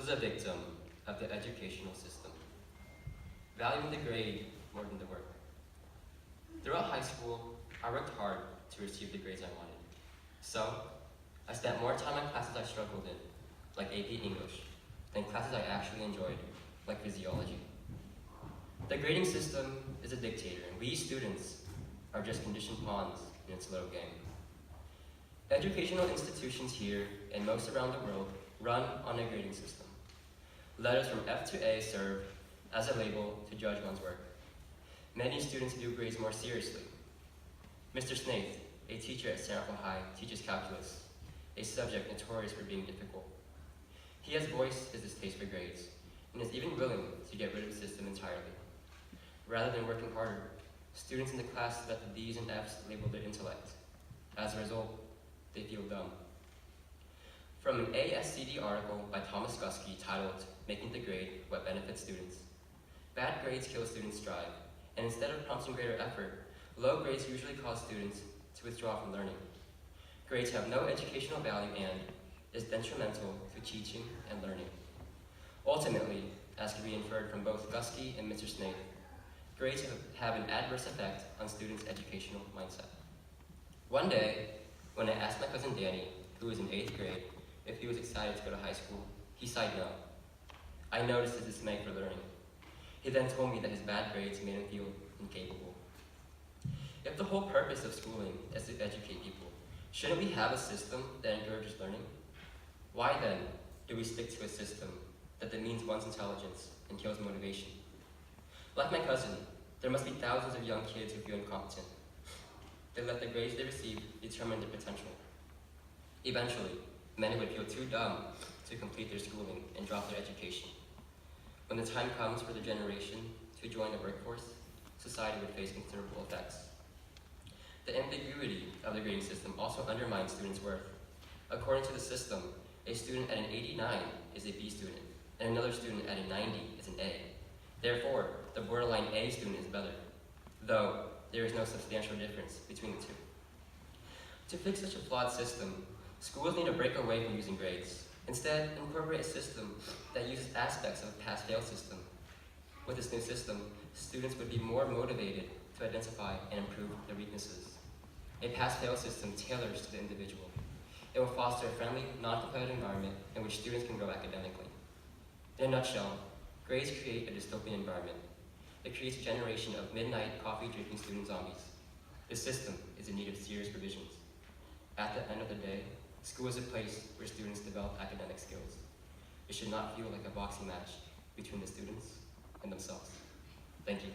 was a victim of the educational system, valuing the grade more than the work. Throughout high school, I worked hard to receive the grades I wanted. So, I spent more time on classes I struggled in, like AP English, than classes I actually enjoyed, like physiology. The grading system is a dictator, and we students are just conditioned pawns in its little game. Educational institutions here and most around the world run on a grading system. Letters from F to A serve as a label to judge one's work. Many students view grades more seriously. Mr. Snaith, a teacher at Sanford High, teaches calculus, a subject notorious for being difficult. He has voiced his distaste for grades and is even willing to get rid of the system entirely. Rather than working harder, students in the class let the D's and F's label their intellect. As a result, they feel dumb. From an ASCD article by Thomas Guskey titled, "Making the Grade What Benefits Students." Bad grades kill students' drive, and instead of prompting greater effort, low grades usually cause students to withdraw from learning. Grades have no educational value and is detrimental to teaching and learning. Ultimately, as can be inferred from both Guskey and Mr. Snaith, grades have an adverse effect on students' educational mindset. One day, when I asked my cousin Danny, who was in 8th grade, if he was excited to go to high school, he sighed no. I noticed his dismay for learning. He then told me that his bad grades made him feel incapable. If the whole purpose of schooling is to educate people, shouldn't we have a system that encourages learning? Why then do we stick to a system that demeans one's intelligence and kills motivation? Like my cousin, there must be thousands of young kids who feel incompetent. They let the grades they receive determine their potential. Eventually, many would feel too dumb to complete their schooling and drop their education. When the time comes for the generation to join the workforce, society would face considerable effects. The ambiguity of the grading system also undermines students' worth. According to the system, a student at an 89 is a B student, and another student at a 90 is an A. Therefore, the borderline A student is better, though there is no substantial difference between the two. To fix such a flawed system, schools need to break away from using grades. Instead, incorporate a system that uses aspects of a pass-fail system. With this new system, students would be more motivated to identify and improve their weaknesses. A pass-fail system tailors to the individual. It will foster a friendly, non-competitive environment in which students can grow academically. In a nutshell, grades create a dystopian environment. It creates a generation of midnight coffee-drinking student zombies. The system is in need of serious revisions. At the end of the day, school is a place where students develop academic skills. It should not feel like a boxing match between the students and themselves. Thank you.